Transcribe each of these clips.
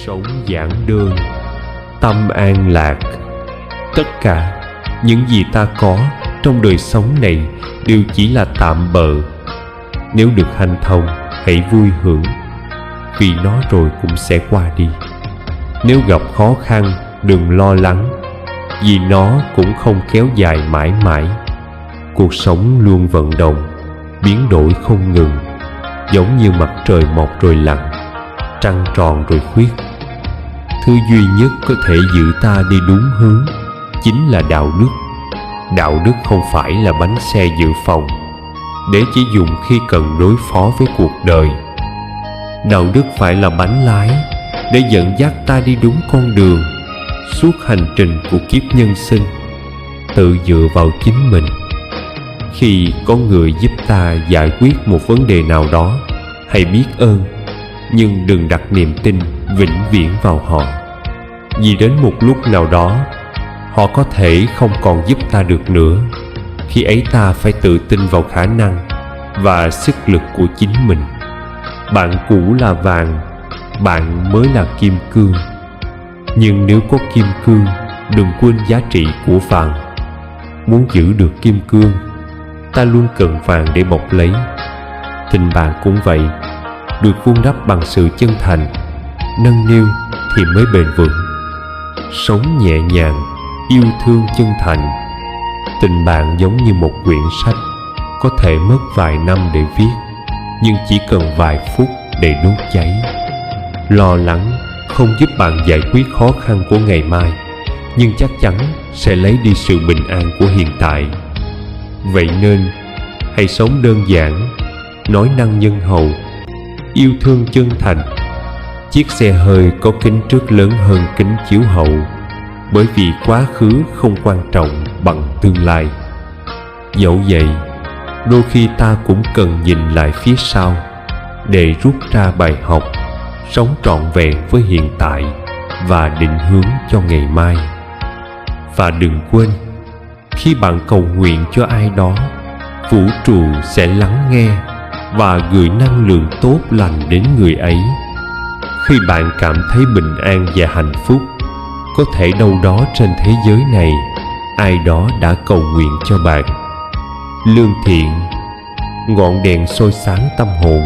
sống giản đơn, tâm an lạc. Tất cả những gì ta có trong đời sống này đều chỉ là tạm bợ. Nếu được hanh thông, hãy vui hưởng, vì nó rồi cũng sẽ qua đi. Nếu gặp khó khăn, đừng lo lắng, vì nó cũng không kéo dài mãi mãi. Cuộc sống luôn vận động, biến đổi không ngừng, giống như mặt trời mọc rồi lặn, trăng tròn rồi khuyết. Thứ duy nhất có thể giữ ta đi đúng hướng chính là đạo đức. Đạo đức không phải là bánh xe dự phòng để chỉ dùng khi cần đối phó với cuộc đời. Đạo đức phải là bánh lái để dẫn dắt ta đi đúng con đường suốt hành trình của kiếp nhân sinh. Tự dựa vào chính mình. Khi có người giúp ta giải quyết một vấn đề nào đó, hãy biết ơn, nhưng đừng đặt niềm tin vĩnh viễn vào họ, vì đến một lúc nào đó họ có thể không còn giúp ta được nữa. Khi ấy ta phải tự tin vào khả năng và sức lực của chính mình. Bạn cũ là vàng, bạn mới là kim cương. Nhưng nếu có kim cương, đừng quên giá trị của vàng. Muốn giữ được kim cương, ta luôn cần vàng để bọc lấy. Tình bạn cũng vậy, được vun đắp bằng sự chân thành, nâng niu thì mới bền vững. Sống nhẹ nhàng, yêu thương chân thành. Tình bạn giống như một quyển sách, có thể mất vài năm để viết, nhưng chỉ cần vài phút để đốt cháy. Lo lắng không giúp bạn giải quyết khó khăn của ngày mai, nhưng chắc chắn sẽ lấy đi sự bình an của hiện tại. Vậy nên hãy sống đơn giản, nói năng nhân hậu, yêu thương chân thành. Chiếc xe hơi có kính trước lớn hơn kính chiếu hậu, bởi vì quá khứ không quan trọng bằng tương lai. Dẫu vậy, đôi khi ta cũng cần nhìn lại phía sau để rút ra bài học, sống trọn vẹn với hiện tại và định hướng cho ngày mai. Và đừng quên, khi bạn cầu nguyện cho ai đó, vũ trụ sẽ lắng nghe và gửi năng lượng tốt lành đến người ấy. Khi bạn cảm thấy bình an và hạnh phúc, có thể đâu đó trên thế giới này ai đó đã cầu nguyện cho bạn. Lương thiện, ngọn đèn soi sáng tâm hồn.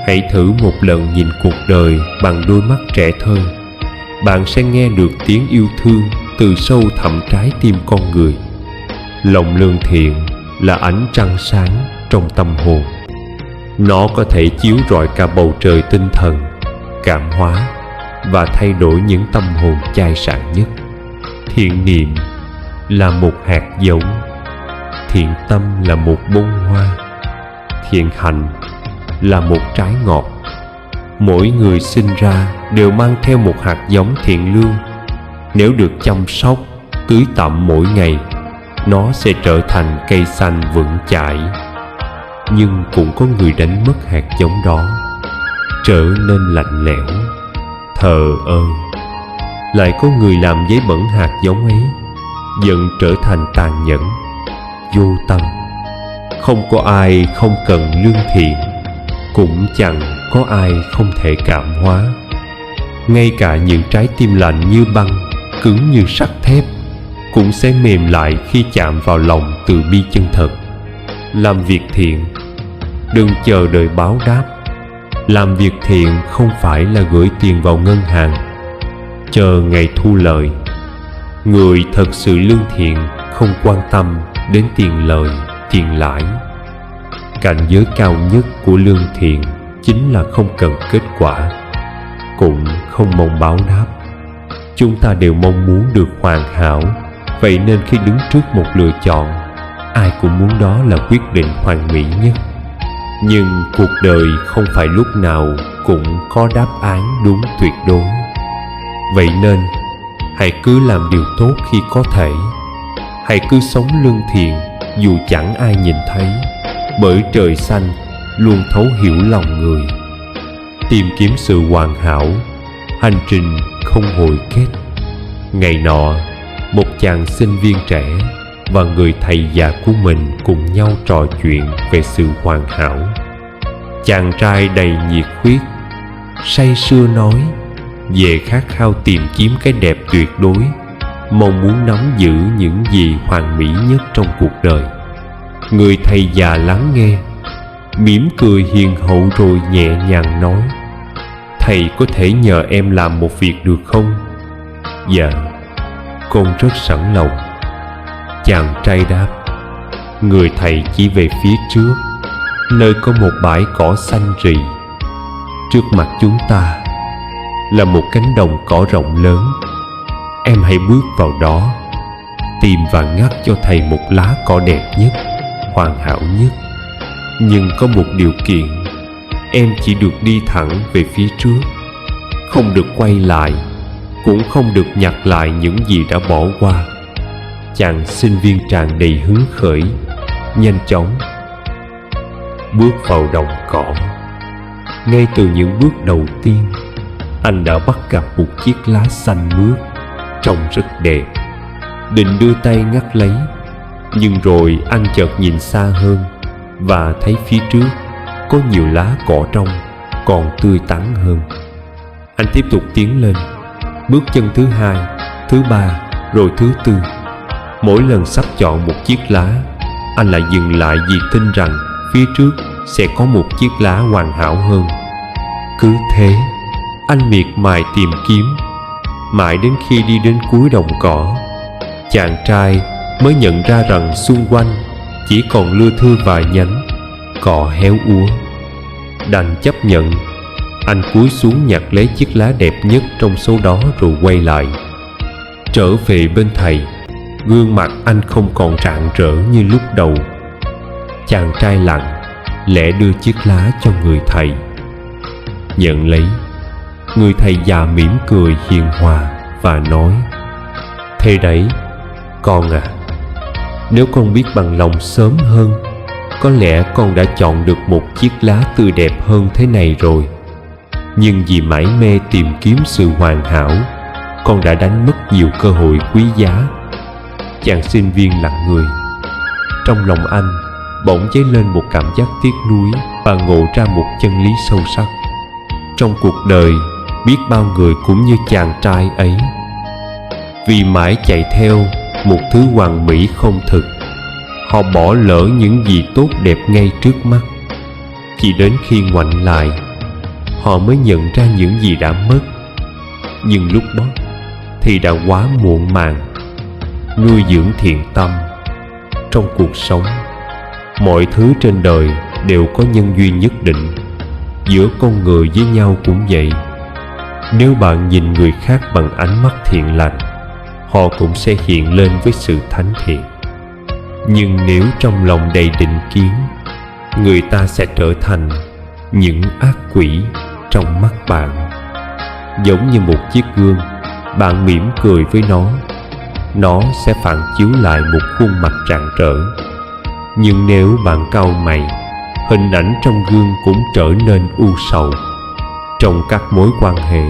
Hãy thử một lần nhìn cuộc đời bằng đôi mắt trẻ thơ. Bạn sẽ nghe được tiếng yêu thương từ sâu thẳm trái tim con người. Lòng lương thiện là ánh trăng sáng trong tâm hồn. Nó có thể chiếu rọi cả bầu trời tinh thần, cảm hóa và thay đổi những tâm hồn chai sạn nhất. Thiện niệm là một hạt giống, thiện tâm là một bông hoa, thiện hành là một trái ngọt. Mỗi người sinh ra đều mang theo một hạt giống thiện lương. Nếu được chăm sóc, tưới tẩm mỗi ngày, nó sẽ trở thành cây xanh vững chãi. Nhưng cũng có người đánh mất hạt giống đó, trở nên lạnh lẽo, thờ ơ. Lại có người làm giấy bẩn hạt giống ấy, dần trở thành tàn nhẫn, vô tâm. Không có ai không cần lương thiện, cũng chẳng có ai không thể cảm hóa. Ngay cả những trái tim lạnh như băng, cứng như sắt thép, cũng sẽ mềm lại khi chạm vào lòng từ bi chân thật. Làm việc thiện, đừng chờ đợi báo đáp. Làm việc thiện không phải là gửi tiền vào ngân hàng, chờ ngày thu lợi. Người thật sự lương thiện không quan tâm đến tiền lời, tiền lãi. Cảnh giới cao nhất của lương thiện chính là không cần kết quả, cũng không mong báo đáp. Chúng ta đều mong muốn được hoàn hảo, vậy nên khi đứng trước một lựa chọn, ai cũng muốn đó là quyết định hoàn mỹ nhất. Nhưng cuộc đời không phải lúc nào cũng có đáp án đúng tuyệt đối. Vậy nên hãy cứ làm điều tốt khi có thể. Hãy cứ sống lương thiện dù chẳng ai nhìn thấy, bởi trời xanh luôn thấu hiểu lòng người. Tìm kiếm sự hoàn hảo, hành trình không hồi kết. Ngày nọ, một chàng sinh viên trẻ và người thầy già của mình cùng nhau trò chuyện về sự hoàn hảo. Chàng trai đầy nhiệt huyết say sưa nói: về khát khao tìm kiếm cái đẹp tuyệt đối, mong muốn nắm giữ những gì hoàn mỹ nhất trong cuộc đời. Người thầy già lắng nghe, mỉm cười hiền hậu rồi nhẹ nhàng nói: "Thầy có thể nhờ em làm một việc được không?" "Dạ, con rất sẵn lòng." Chàng trai đáp. Người thầy chỉ về phía trước, nơi có một bãi cỏ xanh rì. Trước mặt chúng ta là một cánh đồng cỏ rộng lớn. Em hãy bước vào đó, tìm và ngắt cho thầy một lá cỏ đẹp nhất, hoàn hảo nhất. Nhưng có một điều kiện: em chỉ được đi thẳng về phía trước, không được quay lại, cũng không được nhặt lại những gì đã bỏ qua. Chàng sinh viên tràn đầy hứng khởi nhanh chóng bước vào đồng cỏ. Ngay từ những bước đầu tiên, anh đã bắt gặp một chiếc lá xanh mướt trông rất đẹp. Định đưa tay ngắt lấy, nhưng rồi anh chợt nhìn xa hơn và thấy phía trước có nhiều lá cỏ trong còn tươi tắn hơn. Anh tiếp tục tiến lên, bước chân thứ hai, thứ ba, rồi thứ tư. Mỗi lần sắp chọn một chiếc lá, anh lại dừng lại vì tin rằng phía trước sẽ có một chiếc lá hoàn hảo hơn. Cứ thế, anh miệt mài tìm kiếm, mãi đến khi đi đến cuối đồng cỏ, chàng trai mới nhận ra rằng xung quanh chỉ còn lưa thưa vài nhánh cỏ héo úa. Đành chấp nhận, anh cúi xuống nhặt lấy chiếc lá đẹp nhất trong số đó rồi quay lại. Trở về bên thầy, gương mặt anh không còn rạng rỡ như lúc đầu. Chàng trai lặng lẽ đưa chiếc lá cho người thầy. Nhận lấy, người thầy già mỉm cười hiền hòa và nói: "Thế đấy, con à, nếu con biết bằng lòng sớm hơn, có lẽ con đã chọn được một chiếc lá tươi đẹp hơn thế này rồi. Nhưng vì mải mê tìm kiếm sự hoàn hảo, con đã đánh mất nhiều cơ hội quý giá." Chàng sinh viên lặng người. Trong lòng anh bỗng dấy lên một cảm giác tiếc nuối và ngộ ra một chân lý sâu sắc. Trong cuộc đời, biết bao người cũng như chàng trai ấy. Vì mãi chạy theo một thứ hoàn mỹ không thực, họ bỏ lỡ những gì tốt đẹp ngay trước mắt. Chỉ đến khi ngoảnh lại, họ mới nhận ra những gì đã mất. Nhưng lúc đó thì đã quá muộn màng. Nuôi dưỡng thiện tâm. Trong cuộc sống, mọi thứ trên đời đều có nhân duyên nhất định. Giữa con người với nhau cũng vậy. Nếu bạn nhìn người khác bằng ánh mắt thiện lành, họ cũng sẽ hiện lên với sự thánh thiện. Nhưng nếu trong lòng đầy định kiến, người ta sẽ trở thành những ác quỷ trong mắt bạn. Giống như một chiếc gương, bạn mỉm cười với nó sẽ phản chiếu lại một khuôn mặt rạng rỡ. Nhưng nếu bạn cau mày, hình ảnh trong gương cũng trở nên u sầu. Trong các mối quan hệ,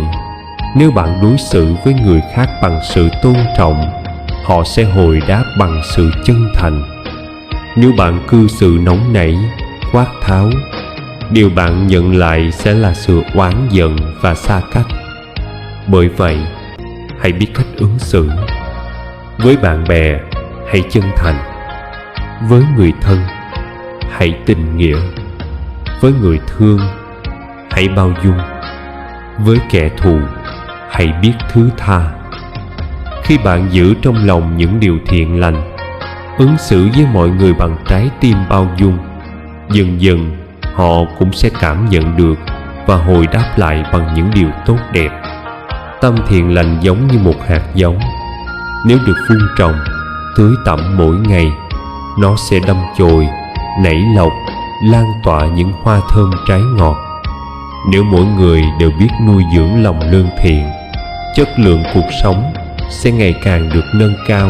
nếu bạn đối xử với người khác bằng sự tôn trọng, họ sẽ hồi đáp bằng sự chân thành. Nếu bạn cư xử nóng nảy, quát tháo, điều bạn nhận lại sẽ là sự oán giận và xa cách. Bởi vậy, hãy biết cách ứng xử. Với bạn bè, hãy chân thành. Với người thân, hãy tình nghĩa. Với người thương, hãy bao dung. Với kẻ thù, hãy biết thứ tha. Khi bạn giữ trong lòng những điều thiện lành, ứng xử với mọi người bằng trái tim bao dung, dần dần họ cũng sẽ cảm nhận được và hồi đáp lại bằng những điều tốt đẹp. Tâm thiện lành giống như một hạt giống. Nếu được vun trồng, tưới tẩm mỗi ngày, nó sẽ đâm chồi, nảy lộc, lan tỏa những hoa thơm trái ngọt. Nếu mỗi người đều biết nuôi dưỡng lòng lương thiện, chất lượng cuộc sống sẽ ngày càng được nâng cao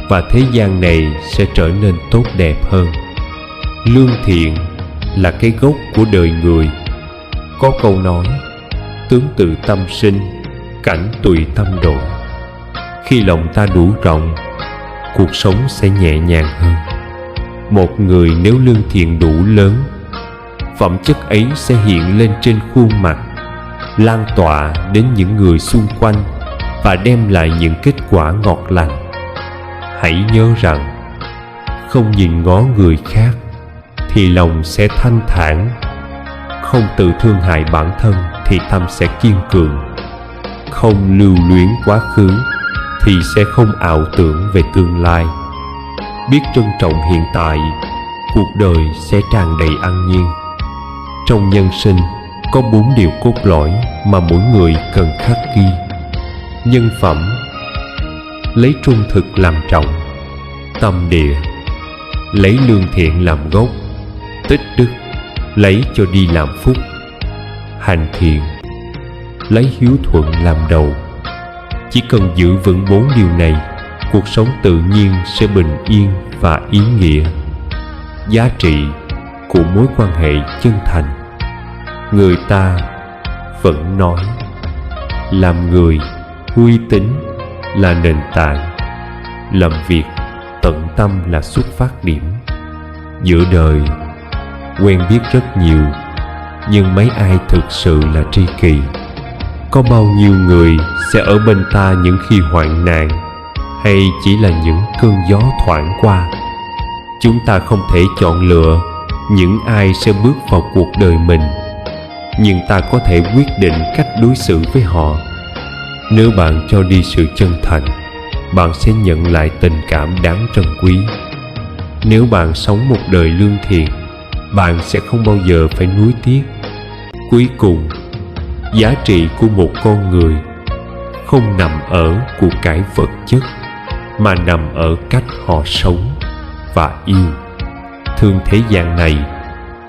và thế gian này sẽ trở nên tốt đẹp hơn. Lương thiện là cái gốc của đời người. Có câu nói: tướng tự tâm sinh, cảnh tùy tâm độ. Khi lòng ta đủ rộng, cuộc sống sẽ nhẹ nhàng hơn. Một người nếu lương thiện đủ lớn, phẩm chất ấy sẽ hiện lên trên khuôn mặt. lan tỏa đến những người xung quanh và đem lại những kết quả ngọt lành. Hãy nhớ rằng không nhìn ngó người khác thì lòng sẽ thanh thản, không tự thương hại bản thân thì tâm sẽ kiên cường, không lưu luyến quá khứ thì sẽ không ảo tưởng về tương lai. Biết trân trọng hiện tại, cuộc đời sẽ tràn đầy an nhiên. Trong nhân sinh có 4 điều cốt lõi mà mỗi người cần khắc ghi. Nhân phẩm, lấy trung thực làm trọng. Tâm địa, lấy lương thiện làm gốc. Tích đức, lấy cho đi làm phúc. Hành thiện, lấy hiếu thuận làm đầu. Chỉ cần giữ vững 4 điều này, cuộc sống tự nhiên sẽ bình yên và ý nghĩa. Giá trị của mối quan hệ chân thành. Người ta vẫn nói làm người uy tín là nền tảng, làm việc tận tâm là xuất phát điểm. Giữa đời quen biết rất nhiều, nhưng mấy ai thực sự là tri kỷ? Có bao nhiêu người sẽ ở bên ta những khi hoạn nạn, hay chỉ là những cơn gió thoảng qua? Chúng ta không thể chọn lựa những ai sẽ bước vào cuộc đời mình, nhưng ta có thể quyết định cách đối xử với họ. Nếu bạn cho đi sự chân thành, bạn sẽ nhận lại tình cảm đáng trân quý. Nếu bạn sống một đời lương thiện, bạn sẽ không bao giờ phải nuối tiếc. Cuối cùng, giá trị của một con người không nằm ở của cải vật chất, mà nằm ở cách họ sống và yêu. Thương thế gian này,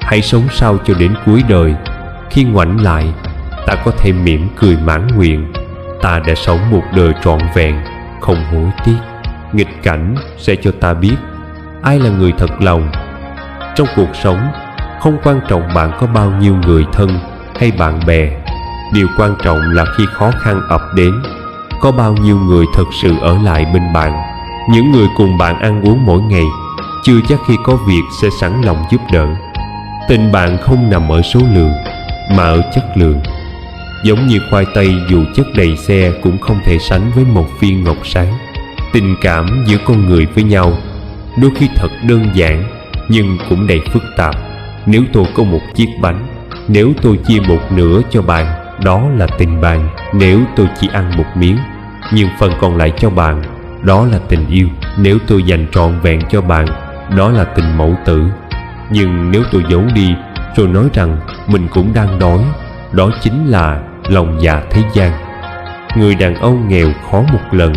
hãy sống sao cho đến cuối đời. Khi ngoảnh lại, ta có thể mỉm cười mãn nguyện. Ta đã sống một đời trọn vẹn, không hối tiếc. Nghịch cảnh sẽ cho ta biết ai là người thật lòng. Trong cuộc sống, không quan trọng bạn có bao nhiêu người thân hay bạn bè. Điều quan trọng là khi khó khăn ập đến, có bao nhiêu người thực sự ở lại bên bạn. Những người cùng bạn ăn uống mỗi ngày chưa chắc khi có việc sẽ sẵn lòng giúp đỡ. Tình bạn không nằm ở số lượng, mà ở chất lượng. Giống như khoai tây dù chất đầy xe cũng không thể sánh với một viên ngọc sáng. Tình cảm giữa con người với nhau đôi khi thật đơn giản, nhưng cũng đầy phức tạp. Nếu tôi có một chiếc bánh, nếu tôi chia một nửa cho bạn, đó là tình bạn. Nếu tôi chỉ ăn một miếng, nhưng phần còn lại cho bạn, đó là tình yêu. Nếu tôi dành trọn vẹn cho bạn, đó là tình mẫu tử. Nhưng nếu tôi giấu đi rồi nói rằng mình cũng đang đói, đó chính là lòng dạ thế gian. Người đàn ông nghèo khó một lần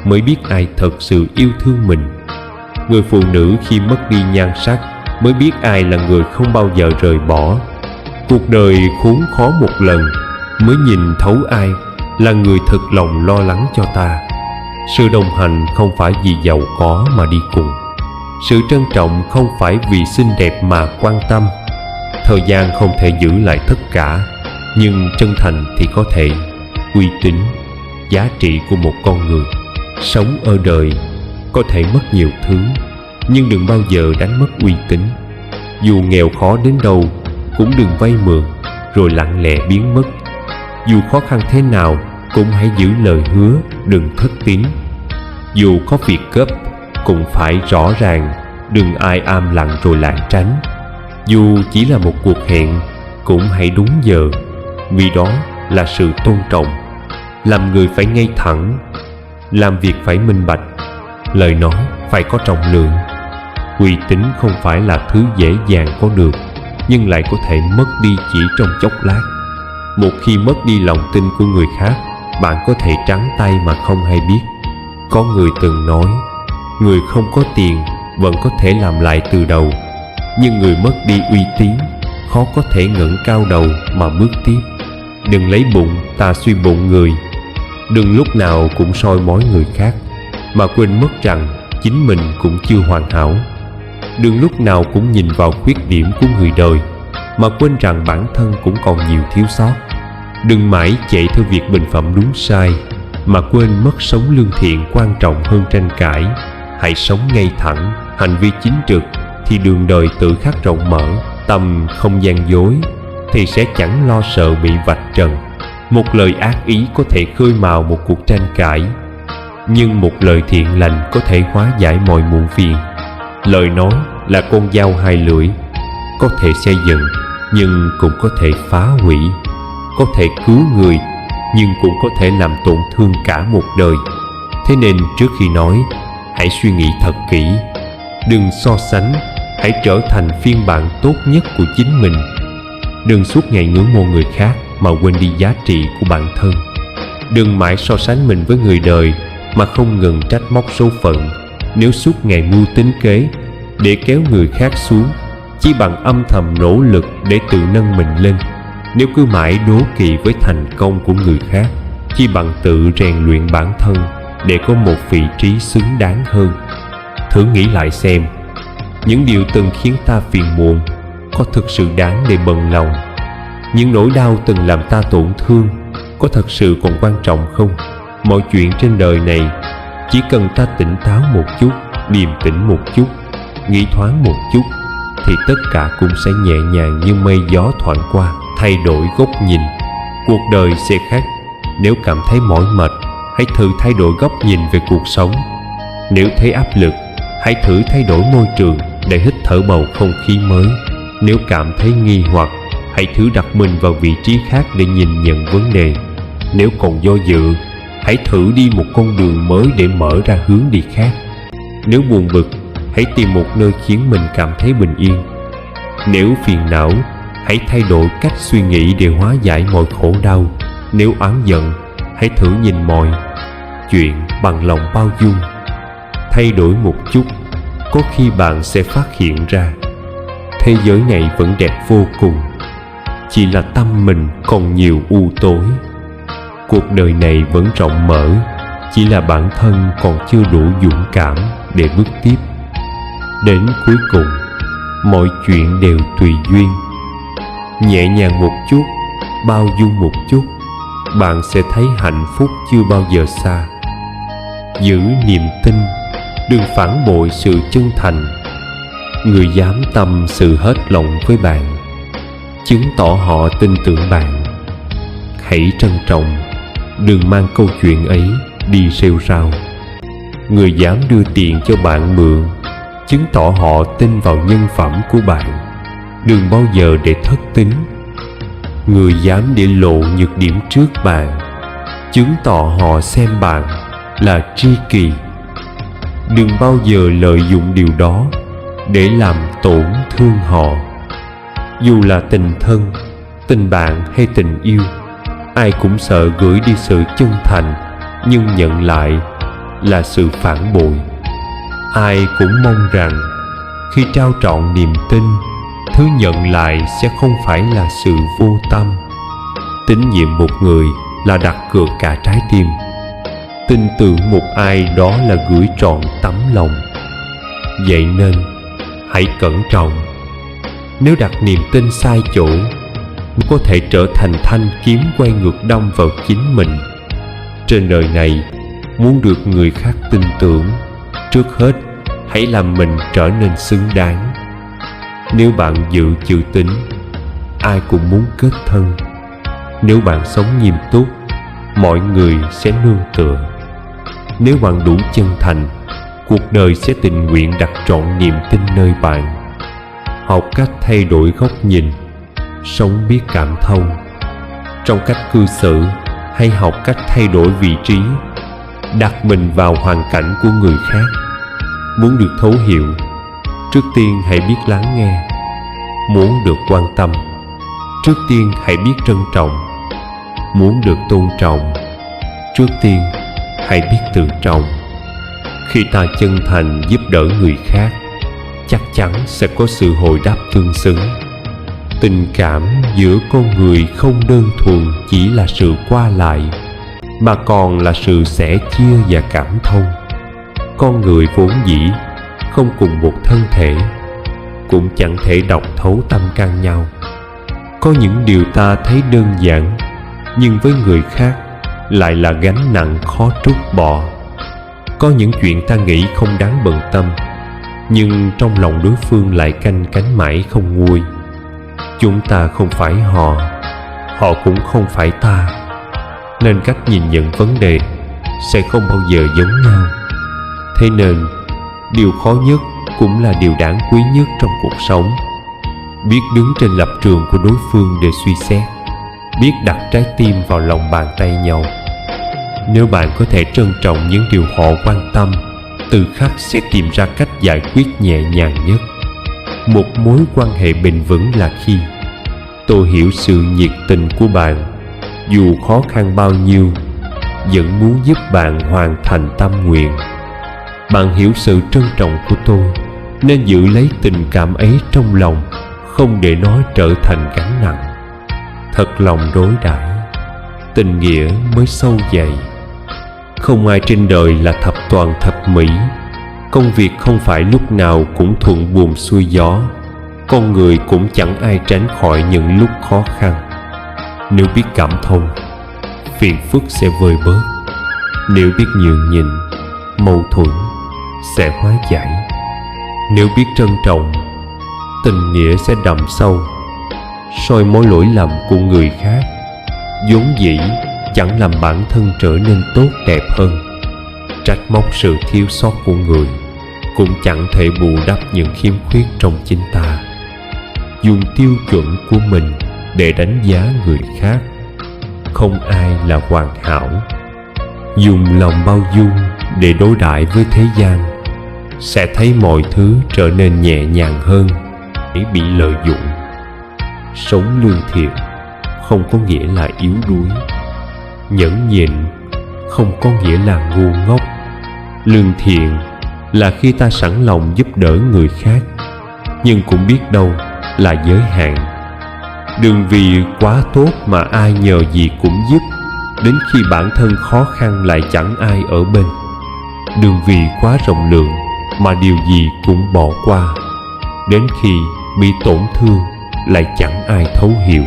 mới biết ai thật sự yêu thương mình. Người phụ nữ khi mất đi nhan sắc mới biết ai là người không bao giờ rời bỏ. Cuộc đời khốn khó một lần mới nhìn thấu ai là người thực lòng lo lắng cho ta. Sự đồng hành không phải vì giàu có mà đi cùng. Sự trân trọng không phải vì xinh đẹp mà quan tâm. Thời gian không thể giữ lại tất cả, nhưng chân thành thì có thể. Uy tín, giá trị của một con người. Sống ở đời có thể mất nhiều thứ, nhưng đừng bao giờ đánh mất uy tín. Dù nghèo khó đến đâu, cũng đừng vay mượn rồi lặng lẽ biến mất. Dù khó khăn thế nào, cũng hãy giữ lời hứa, đừng thất tín. Dù có việc gấp, cũng phải rõ ràng, đừng ai am lặng rồi lảng tránh. Dù chỉ là một cuộc hẹn, cũng hãy đúng giờ, vì đó là sự tôn trọng. Làm người phải ngay thẳng, làm việc phải minh bạch, lời nói phải có trọng lượng. Uy tín không phải là thứ dễ dàng có được, nhưng lại có thể mất đi chỉ trong chốc lát. Một khi mất đi lòng tin của người khác, bạn có thể trắng tay mà không hay biết. Có người từng nói, người không có tiền vẫn có thể làm lại từ đầu, nhưng người mất đi uy tín khó có thể ngẩng cao đầu mà bước tiếp. Đừng lấy bụng ta suy bụng người. Đừng lúc nào cũng soi mói người khác mà quên mất rằng chính mình cũng chưa hoàn hảo. Đừng lúc nào cũng nhìn vào khuyết điểm của người đời mà quên rằng bản thân cũng còn nhiều thiếu sót. Đừng mãi chạy theo việc bình phẩm đúng sai mà quên mất sống lương thiện quan trọng hơn tranh cãi. Hãy sống ngay thẳng, hành vi chính trực thì đường đời tự khắc rộng mở. Tâm không gian dối thì sẽ chẳng lo sợ bị vạch trần. Một lời ác ý có thể khơi mào một cuộc tranh cãi, nhưng một lời thiện lành có thể hóa giải mọi muộn phiền. Lời nói là con dao hai lưỡi, có thể xây dựng nhưng cũng có thể phá hủy, có thể cứu người nhưng cũng có thể làm tổn thương cả một đời. Thế nên trước khi nói, hãy suy nghĩ thật kỹ. Đừng so sánh, hãy trở thành phiên bản tốt nhất của chính mình. Đừng suốt ngày ngưỡng mộ người khác mà quên đi giá trị của bản thân. Đừng mãi so sánh mình với người đời mà không ngừng trách móc số phận. Nếu suốt ngày mưu tính kế để kéo người khác xuống, chỉ bằng âm thầm nỗ lực để tự nâng mình lên. Nếu cứ mãi đố kỵ với thành công của người khác, chỉ bằng tự rèn luyện bản thân để có một vị trí xứng đáng hơn. Thử nghĩ lại xem, những điều từng khiến ta phiền muộn có thực sự đáng để bận lòng? Những nỗi đau từng làm ta tổn thương có thật sự còn quan trọng không? Mọi chuyện trên đời này, chỉ cần ta tỉnh táo một chút, điềm tĩnh một chút, nghĩ thoáng một chút, thì tất cả cũng sẽ nhẹ nhàng như mây gió thoảng qua. Thay đổi góc nhìn, cuộc đời sẽ khác. Nếu cảm thấy mỏi mệt, hãy thử thay đổi góc nhìn về cuộc sống. Nếu thấy áp lực, hãy thử thay đổi môi trường để hít thở bầu không khí mới. Nếu cảm thấy nghi hoặc, hãy thử đặt mình vào vị trí khác để nhìn nhận vấn đề. Nếu còn do dự, hãy thử đi một con đường mới để mở ra hướng đi khác. Nếu buồn bực, hãy tìm một nơi khiến mình cảm thấy bình yên. Nếu phiền não, hãy thay đổi cách suy nghĩ để hóa giải mọi khổ đau. Nếu oán giận, hãy thử nhìn mọi chuyện bằng lòng bao dung. Thay đổi một chút, có khi bạn sẽ phát hiện ra thế giới này vẫn đẹp vô cùng, chỉ là tâm mình còn nhiều u tối. Cuộc đời này vẫn rộng mở, chỉ là bản thân còn chưa đủ dũng cảm để bước tiếp. Đến cuối cùng, mọi chuyện đều tùy duyên. Nhẹ nhàng một chút, bao dung một chút, bạn sẽ thấy hạnh phúc chưa bao giờ xa. Giữ niềm tin, đừng phản bội sự chân thành. Người dám tâm sự hết lòng với bạn, chứng tỏ họ tin tưởng bạn. Hãy trân trọng, đừng mang câu chuyện ấy đi rêu rao. Người dám đưa tiền cho bạn mượn, chứng tỏ họ tin vào nhân phẩm của bạn. Đừng bao giờ để thất tín. Người dám để lộ nhược điểm trước bạn, chứng tỏ họ xem bạn là tri kỷ. Đừng bao giờ lợi dụng điều đó để làm tổn thương họ. Dù là tình thân, tình bạn hay tình yêu, ai cũng sợ gửi đi sự chân thành nhưng nhận lại là sự phản bội. Ai cũng mong rằng khi trao trọn niềm tin, thứ nhận lại sẽ không phải là sự vô tâm. Tín nhiệm một người là đặt cược cả trái tim. Tin tưởng một ai đó là gửi trọn tấm lòng. Vậy nên hãy cẩn trọng. Nếu đặt niềm tin sai chỗ, có thể trở thành thanh kiếm quay ngược đâm vào chính mình. Trên đời này, muốn được người khác tin tưởng, trước hết hãy làm mình trở nên xứng đáng. Nếu bạn giữ chữ tín, ai cũng muốn kết thân. Nếu bạn sống nghiêm túc, mọi người sẽ nương tựa. Nếu bạn đủ chân thành, cuộc đời sẽ tình nguyện đặt trọn niềm tin nơi bạn. Học cách thay đổi góc nhìn, sống biết cảm thông. Trong cách cư xử, hay học cách thay đổi vị trí, đặt mình vào hoàn cảnh của người khác. Muốn được thấu hiểu, trước tiên hãy biết lắng nghe. Muốn được quan tâm, trước tiên hãy biết trân trọng. Muốn được tôn trọng, trước tiên hãy biết tự trọng. Khi ta chân thành giúp đỡ người khác, chắc chắn sẽ có sự hồi đáp tương xứng. Tình cảm giữa con người không đơn thuần chỉ là sự qua lại, mà còn là sự sẻ chia và cảm thông. Con người vốn dĩ không cùng một thân thể, cũng chẳng thể đọc thấu tâm can nhau. Có những điều ta thấy đơn giản, nhưng với người khác lại là gánh nặng khó trút bỏ. Có những chuyện ta nghĩ không đáng bận tâm, nhưng trong lòng đối phương lại canh cánh mãi không nguôi. Chúng ta không phải họ, họ cũng không phải ta. nên cách nhìn nhận vấn đề sẽ không bao giờ giống nhau. Thế nên điều khó nhất cũng là điều đáng quý nhất trong cuộc sống. Biết đứng trên lập trường của đối phương để suy xét, biết đặt trái tim vào lòng bàn tay nhau. Nếu bạn có thể trân trọng những điều họ quan tâm, tự khắc sẽ tìm ra cách giải quyết nhẹ nhàng nhất. Một mối quan hệ bền vững là khi tôi hiểu sự nhiệt tình của bạn, dù khó khăn bao nhiêu, vẫn muốn giúp bạn hoàn thành tâm nguyện. Bạn hiểu sự trân trọng của tôi, nên giữ lấy tình cảm ấy trong lòng, không để nó trở thành gánh nặng. Thật lòng đối đãi, tình nghĩa mới sâu dày. Không ai trên đời là thập toàn thập mỹ. Công việc không phải lúc nào cũng thuận buồm xuôi gió. Con người cũng chẳng ai tránh khỏi những lúc khó khăn. Nếu biết cảm thông, phiền phức sẽ vơi bớt. Nếu biết nhường nhịn, mâu thuẫn sẽ hóa giải. Nếu biết trân trọng, tình nghĩa sẽ đậm sâu. Soi mói lỗi lầm của người khác vốn dĩ chẳng làm bản thân trở nên tốt đẹp hơn. Trách móc sự thiếu sót của người cũng chẳng thể bù đắp những khiếm khuyết trong chính ta. Dùng tiêu chuẩn của mình để đánh giá người khác, không ai là hoàn hảo. Dùng lòng bao dung để đối đãi với thế gian, sẽ thấy mọi thứ trở nên nhẹ nhàng hơn để bị lợi dụng. Sống lương thiện không có nghĩa là yếu đuối. Nhẫn nhịn không có nghĩa là ngu ngốc. Lương thiện là khi ta sẵn lòng giúp đỡ người khác, nhưng cũng biết đâu là giới hạn. Đừng vì quá tốt mà ai nhờ gì cũng giúp, đến khi bản thân khó khăn lại chẳng ai ở bên. Đừng vì quá rộng lượng mà điều gì cũng bỏ qua, đến khi bị tổn thương lại chẳng ai thấu hiểu.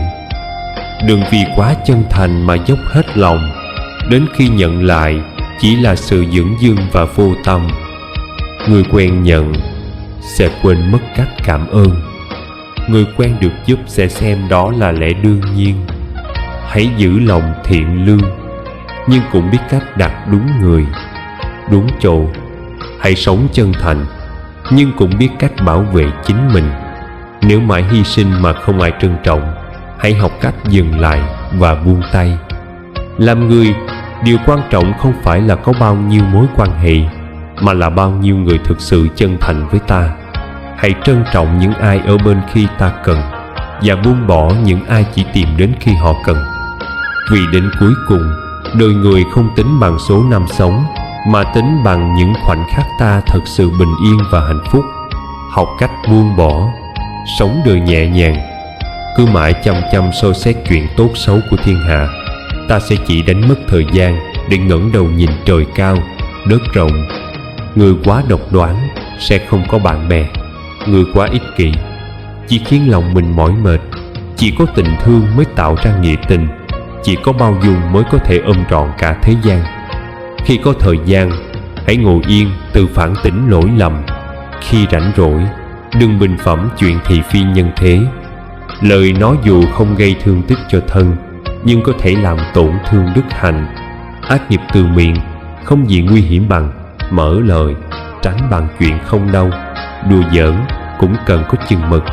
Đừng vì quá chân thành mà dốc hết lòng, đến khi nhận lại chỉ là sự dửng dưng và vô tâm. Người quen nhận sẽ quên mất cách cảm ơn. Người quen được giúp sẽ xem đó là lẽ đương nhiên. Hãy giữ lòng thiện lương, nhưng cũng biết cách đặt đúng người, đúng chỗ. Hãy sống chân thành, nhưng cũng biết cách bảo vệ chính mình. Nếu mãi hy sinh mà không ai trân trọng, hãy học cách dừng lại và buông tay. Làm người, điều quan trọng không phải là có bao nhiêu mối quan hệ, mà là bao nhiêu người thực sự chân thành với ta. Hãy trân trọng những ai ở bên khi ta cần, và buông bỏ những ai chỉ tìm đến khi họ cần. Vì đến cuối cùng, đời người không tính bằng số năm sống, mà tính bằng những khoảnh khắc ta thật sự bình yên và hạnh phúc. Học cách buông bỏ, sống đời nhẹ nhàng. Cứ mãi chăm chăm soi xét chuyện tốt xấu của thiên hạ, ta sẽ chỉ đánh mất thời gian để ngẩng đầu nhìn trời cao, đất rộng. Người quá độc đoán sẽ không có bạn bè. Người quá ích kỷ chỉ khiến lòng mình mỏi mệt. Chỉ có tình thương mới tạo ra nghĩa tình. Chỉ có bao dung mới có thể ôm trọn cả thế gian. Khi có thời gian, hãy ngồi yên tự phản tỉnh lỗi lầm. Khi rảnh rỗi, đừng bình phẩm chuyện thị phi nhân thế. Lời nói dù không gây thương tích cho thân, nhưng có thể làm tổn thương đức hạnh. Ác nghiệp từ miệng không gì nguy hiểm bằng mở lời, tránh bằng chuyện không đâu. Đùa giỡn cũng cần có chừng mực.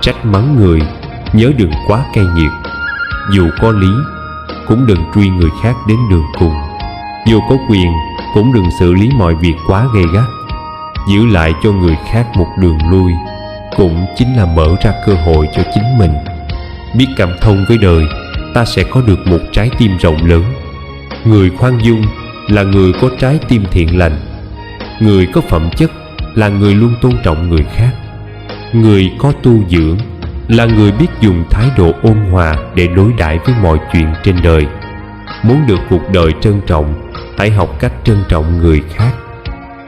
Trách mắng người, nhớ đừng quá cay nghiệt. Dù có lý, cũng đừng truy người khác đến đường cùng. Dù có quyền, cũng đừng xử lý mọi việc quá gay gắt. Giữ lại cho người khác một đường lui, cũng chính là mở ra cơ hội cho chính mình. Biết cảm thông với đời, ta sẽ có được một trái tim rộng lớn. Người khoan dung là người có trái tim thiện lành. Người có phẩm chất là người luôn tôn trọng người khác. Người có tu dưỡng là người biết dùng thái độ ôn hòa để đối đãi với mọi chuyện trên đời. Muốn được cuộc đời trân trọng, hãy học cách trân trọng người khác.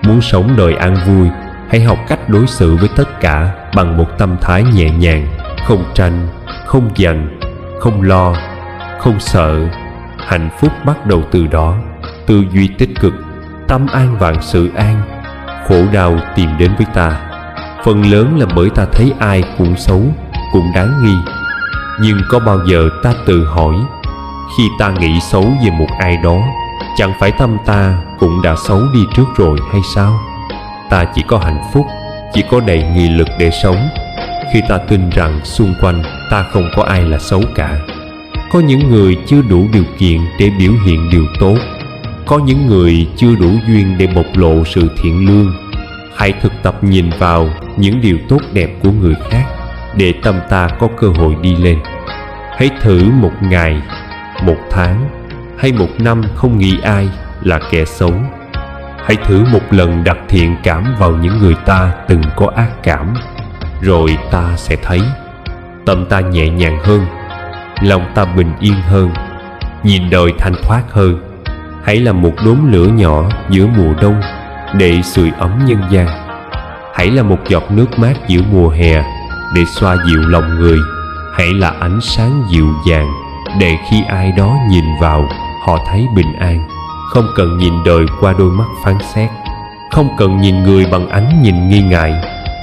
Muốn sống đời an vui, hãy học cách đối xử với tất cả bằng một tâm thái nhẹ nhàng, không tranh, không giành, không lo, không sợ. Hạnh phúc bắt đầu từ đó. Tư duy tích cực, tâm an vạn sự an. Khổ đau tìm đến với ta, phần lớn là bởi ta thấy ai cũng xấu, cũng đáng nghi. Nhưng có bao giờ ta tự hỏi, Khi ta nghĩ xấu về một ai đó, chẳng phải tâm ta cũng đã xấu đi trước rồi hay sao? Ta chỉ có hạnh phúc, chỉ có đầy nghị lực để sống khi ta tin rằng xung quanh ta không có ai là xấu cả. Có những người chưa đủ điều kiện để biểu hiện điều tốt, có những người chưa đủ duyên để bộc lộ sự thiện lương. Hãy thực tập nhìn vào những điều tốt đẹp của người khác để tâm ta có cơ hội đi lên. Hãy thử một ngày, một tháng hay một năm không nghĩ ai là kẻ xấu. Hãy thử một lần đặt thiện cảm vào những người ta từng có ác cảm, rồi ta sẽ thấy tâm ta nhẹ nhàng hơn, lòng ta bình yên hơn, nhìn đời thanh thoát hơn. Hãy là một đốm lửa nhỏ giữa mùa đông để sưởi ấm nhân gian. Hãy là một giọt nước mát giữa mùa hè để xoa dịu lòng người. Hãy là ánh sáng dịu dàng để khi ai đó nhìn vào, họ thấy bình an. Không cần nhìn đời qua đôi mắt phán xét, không cần nhìn người bằng ánh nhìn nghi ngại.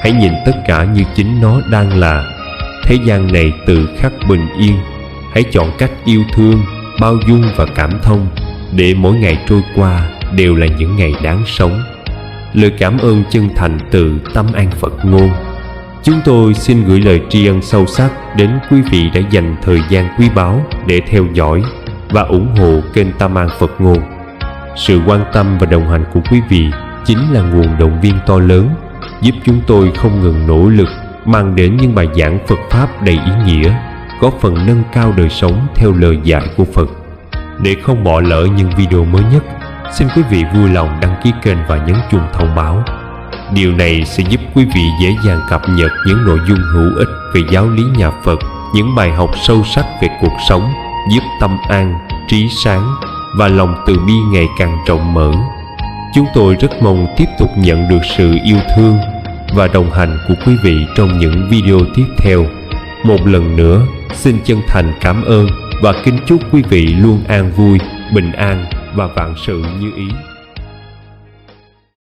Hãy nhìn tất cả như chính nó đang là. Thế gian này tự khắc bình yên. Hãy chọn cách yêu thương, bao dung và cảm thông, để mỗi ngày trôi qua đều là những ngày đáng sống. Lời cảm ơn chân thành từ Tâm An Phật Ngôn. Chúng tôi xin gửi lời tri ân sâu sắc đến quý vị đã dành thời gian quý báu để theo dõi và ủng hộ kênh Tâm An Phật Ngôn. Sự quan tâm và đồng hành của quý vị chính là nguồn động viên to lớn, giúp chúng tôi không ngừng nỗ lực mang đến những bài giảng Phật Pháp đầy ý nghĩa, góp phần nâng cao đời sống theo lời dạy của Phật. Để không bỏ lỡ những video mới nhất, xin quý vị vui lòng đăng ký kênh và nhấn chuông thông báo. Điều này sẽ giúp quý vị dễ dàng cập nhật những nội dung hữu ích về giáo lý nhà Phật, những bài học sâu sắc về cuộc sống, giúp tâm an, trí sáng và lòng từ bi ngày càng rộng mở. Chúng tôi rất mong tiếp tục nhận được sự yêu thương và đồng hành của quý vị trong những video tiếp theo. Một lần nữa, xin chân thành cảm ơn và kính chúc quý vị luôn an vui, bình an và vạn sự như ý.